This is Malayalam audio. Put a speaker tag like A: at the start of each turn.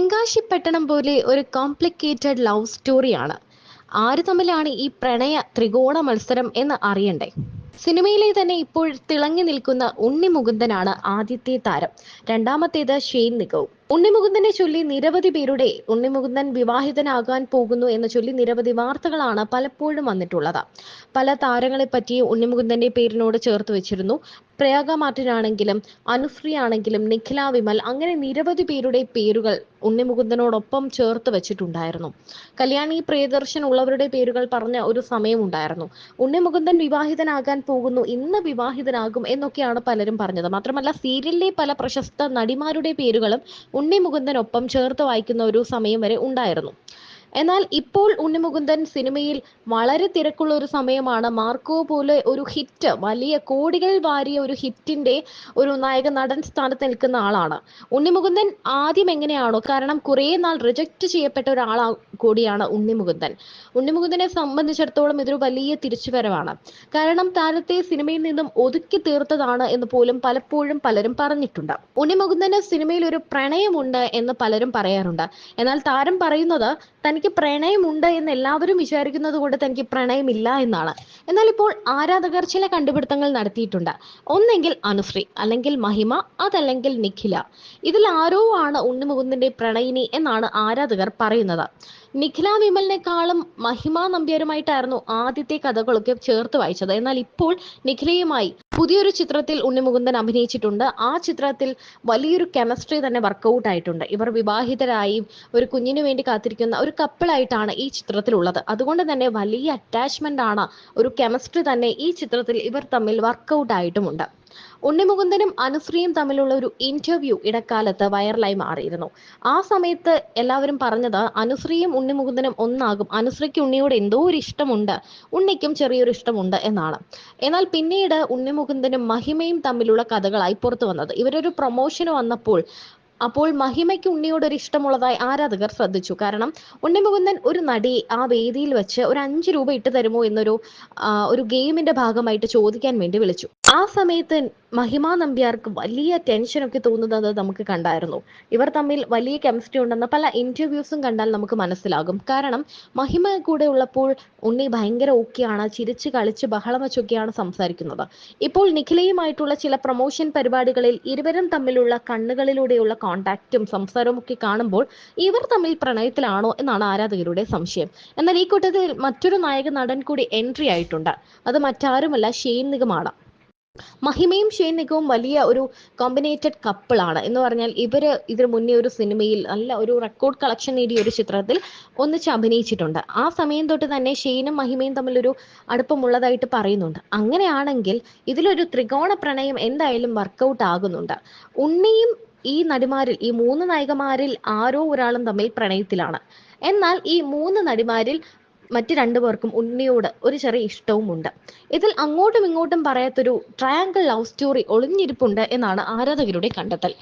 A: തെങ്കാശിപ്പട്ടണം പോലെ ഒരു കോംപ്ലിക്കേറ്റഡ് ലവ് സ്റ്റോറിയാണ്. ആര് തമ്മിലാണ് ഈ പ്രണയ ത്രികോണ മത്സരം എന്ന് അറിയണ്ടേ? സിനിമയിലെ തന്നെ ഇപ്പോൾ തിളങ്ങി നിൽക്കുന്ന ഉണ്ണി മുകുന്ദനാണ് ആദ്യത്തെ താരം. രണ്ടാമത്തേത് ഷെയ്ൻ നിഗവും. ഉണ്ണി മുകുന്ദനെ ചൊല്ലി നിരവധി പേരുടെ ഉണ്ണി മുകുന്ദൻ വിവാഹിതനാകാൻ പോകുന്നു എന്ന് ചൊല്ലി നിരവധി വാർത്തകളാണ് പലപ്പോഴും വന്നിട്ടുള്ളത്. പല താരങ്ങളെ പറ്റി ഉണ്ണി മുകുന്ദന്റെ പേരിനോട് ചേർത്ത് വെച്ചിരുന്നു. പ്രയാഗ മാർട്ടിൻ ആണെങ്കിലും അനുശ്രീ ആണെങ്കിലും നിഖില വിമൽ, അങ്ങനെ നിരവധി പേരുടെ പേരുകൾ ഉണ്ണിമുകുന്ദനോടൊപ്പം ചേർത്ത് വെച്ചിട്ടുണ്ടായിരുന്നു. കല്യാണി പ്രിയദർശൻ ഉള്ളവരുടെ പേരുകൾ പറഞ്ഞ ഒരു സമയമുണ്ടായിരുന്നു. ഉണ്ണിമുകുന്ദൻ വിവാഹിതനാകാൻ പോകുന്നു, ഇന്ന് വിവാഹിതനാകും എന്നൊക്കെയാണ് പലരും പറഞ്ഞത്. മാത്രമല്ല സീരിയലിലെ പല പ്രശസ്ത നടിമാരുടെ പേരുകളും ഉണ്ണിമുകുന്ദനൊപ്പം ചേർത്ത് വായിക്കുന്ന ഒരു സമയം വരെ ഉണ്ടായിരുന്നു. എന്നാൽ ഇപ്പോൾ ഉണ്ണിമുകുന്ദൻ സിനിമയിൽ വളരെ തിരക്കുള്ള ഒരു സമയമാണ്. മാർക്കോ പോലെ ഒരു ഹിറ്റ്, വലിയ കോടികൾ വാരിയ ഒരു ഹിറ്റിന്റെ ഒരു നായക നടൻ സ്ഥാനത്ത് നിൽക്കുന്ന ആളാണ് ഉണ്ണിമുകുന്ദൻ. ആദ്യം എങ്ങനെയാണോ, കാരണം കുറേ നാൾ റിജക്റ്റ് ചെയ്യപ്പെട്ട ഒരാളാ കൂടിയാണ് ഉണ്ണിമുകുന്ദൻ. ഉണ്ണിമുകുന്ദനെ സംബന്ധിച്ചിടത്തോളം ഇതൊരു വലിയ തിരിച്ചുവരവാണ്. കാരണം താരത്തെ സിനിമയിൽ നിന്നും ഒതുക്കി തീർത്തതാണ് എന്ന് പോലും പലപ്പോഴും പലരും പറഞ്ഞിട്ടുണ്ട്. ഉണ്ണിമുകുന്ദന് സിനിമയിൽ ഒരു പ്രണയമുണ്ട് എന്ന് പലരും പറയാറുണ്ട്. എന്നാൽ താരം പറയുന്നത് തനിക്ക് പ്രണയമുണ്ട് എന്ന് എല്ലാവരും വിചാരിക്കുന്നത് കൊണ്ട് തനിക്ക് പ്രണയമില്ല എന്നാണ്. എന്നാൽ ഇപ്പോൾ ആരാധകർ ചില കണ്ടുപിടുത്തങ്ങൾ നടത്തിയിട്ടുണ്ട്. ഒന്നെങ്കിൽ അനുശ്രീ, അല്ലെങ്കിൽ മഹിമ, അതല്ലെങ്കിൽ നിഖില. ഇതിൽ ആരോ ആണ് ഉണ്ണിമുകുന്ദന്റെ പ്രണയിനി എന്നാണ് ആരാധകർ പറയുന്നത്. നിഖില വിമലിനെക്കാളും മഹിമ നമ്പ്യാരുമായിട്ടായിരുന്നു ആദ്യത്തെ കഥകളൊക്കെ ചേർത്ത് വായിച്ചത്. എന്നാൽ ഇപ്പോൾ നിഖിലയുമായി പുതിയൊരു ചിത്രത്തിൽ ഉണ്ണിമുകുന്ദൻ അഭിനയിച്ചിട്ടുണ്ട്. ആ ചിത്രത്തിൽ വലിയൊരു കെമിസ്ട്രി തന്നെ വർക്കൗട്ട് ആയിട്ടുണ്ട്. ഇവർ വിവാഹിതരായി ഒരു കുഞ്ഞിനു വേണ്ടി കാത്തിരിക്കുന്ന ഒരു കപ്പിളായിട്ടാണ് ഈ ചിത്രത്തിലുള്ളത്. അതുകൊണ്ട് തന്നെ വലിയ അറ്റാച്ച്മെന്റ് ആണ്, ഒരു കെമിസ്ട്രി തന്നെ ഈ ചിത്രത്തിൽ ഇവർ തമ്മിൽ വർക്കൗട്ട് ആയിട്ടുമുണ്ട്. ഉണ്ണിമുകുന്ദനും അനുശ്രീയും തമ്മിലുള്ള ഒരു ഇന്റർവ്യൂ ഇടക്കാലത്ത് വൈറലായി മാറിയിരുന്നു. ആ സമയത്ത് എല്ലാവരും പറഞ്ഞത് അനുശ്രീയും ഉണ്ണിമുകുന്ദനും ഒന്നാകും, അനുശ്രീക്ക് ഉണ്ണിയോട് എന്തോ ഒരു ഇഷ്ടമുണ്ട്, ഉണ്ണിക്കും ചെറിയൊരു ഇഷ്ടമുണ്ട് എന്നാണ്. എന്നാൽ പിന്നീട് ഉണ്ണിമുകുന്ദനും മഹിമയും തമ്മിലുള്ള കഥകളായി പുറത്തു വന്നത്. ഇവരൊരു പ്രൊമോഷന് വന്നപ്പോൾ മഹിമയ്ക്ക് ഉണ്ണിയോട് ഒരു ഇഷ്ടമുള്ളതായി ആരാധകർ ശ്രദ്ധിച്ചു. കാരണം ഉണ്ണിമുകുന്ദൻ ഒരു നടിയെ ആ വേദിയിൽ വെച്ച് ഒരു 5 രൂപ ഇട്ട് തരുമോ എന്നൊരു ഒരു ഗെയിമിന്റെ ഭാഗമായിട്ട് ചോദിക്കാൻ വേണ്ടി വിളിച്ചു. ആ സമയത്ത് മഹിമ നമ്പ്യാർക്ക് വലിയ ടെൻഷനൊക്കെ തോന്നുന്നത് നമുക്ക് കണ്ടായിരുന്നു. ഇവർ തമ്മിൽ വലിയ കെമിസ്ട്രി ഉണ്ടെന്ന് പല ഇന്റർവ്യൂസും കണ്ടാൽ നമുക്ക് മനസ്സിലാകും. കാരണം മഹിമ കൂടെ ഉള്ളപ്പോൾ ഉണ്ണി ഭയങ്കര ഓക്കെയാണ്, ചിരിച്ച് കളിച്ച് ബഹളം വെച്ചൊക്കെയാണ് സംസാരിക്കുന്നത്. ഇപ്പോൾ നിഖിലയുമായിട്ടുള്ള ചില പ്രൊമോഷൻ പരിപാടികളിൽ ഇരുവരും തമ്മിലുള്ള കണ്ണുകളിലൂടെയുള്ള കോണ്ടാക്റ്റും സംസാരവും ഒക്കെ കാണുമ്പോൾ ഇവർ തമ്മിൽ പ്രണയത്തിലാണോ എന്നാണ് ആരാധകരുടെ സംശയം. എന്നാൽ ഈ കൂട്ടത്തിൽ മറ്റൊരു നായക നടൻ കൂടി എൻട്രി ആയിട്ടുണ്ട്. അത് മറ്റാരുമല്ല, ഷെയ്ൻ നിഗമാണ്. മഹിമയും ഷെയ്ൻ നിഗവും വലിയ ഒരു കോമ്പിനേറ്റഡ് കപ്പിളാണ് എന്ന് പറഞ്ഞാൽ ഇതിനു മുന്നേ ഒരു സിനിമയിൽ നല്ല ഒരു റെക്കോർഡ് കളക്ഷൻ നേടിയ ഒരു ചിത്രത്തിൽ ഒന്നിച്ച് അഭിനയിച്ചിട്ടുണ്ട്. ആ സമയം തൊട്ട് തന്നെ ഷെയ്നും മഹിമയും തമ്മിലൊരു അടുപ്പമുള്ളതായിട്ട് പറയുന്നുണ്ട്. അങ്ങനെയാണെങ്കിൽ ഇതിലൊരു ത്രികോണ പ്രണയം എന്തായാലും വർക്കൗട്ട് ആകുന്നുണ്ട്. ഉണ്ണിയും ഈ നടിമാരിൽ, ഈ 3 നായികമാരിൽ ആരോ ഒരാളും തമ്മിൽ പ്രണയത്തിലാണ്. എന്നാൽ ഈ 3 നടിമാരിൽ മറ്റ് 2 പേർക്കും ഉണ്ണിയോട് ഒരു ചെറിയ ഇഷ്ടവും ഉണ്ട്. ഇതിൽ അങ്ങോട്ടും ഇങ്ങോട്ടും പറയാത്തൊരു ട്രയാങ്കിൾ ലവ് സ്റ്റോറി ഒളിഞ്ഞിരിപ്പുണ്ട് എന്നാണ് ആരാധകരുടെ കണ്ടെത്തൽ.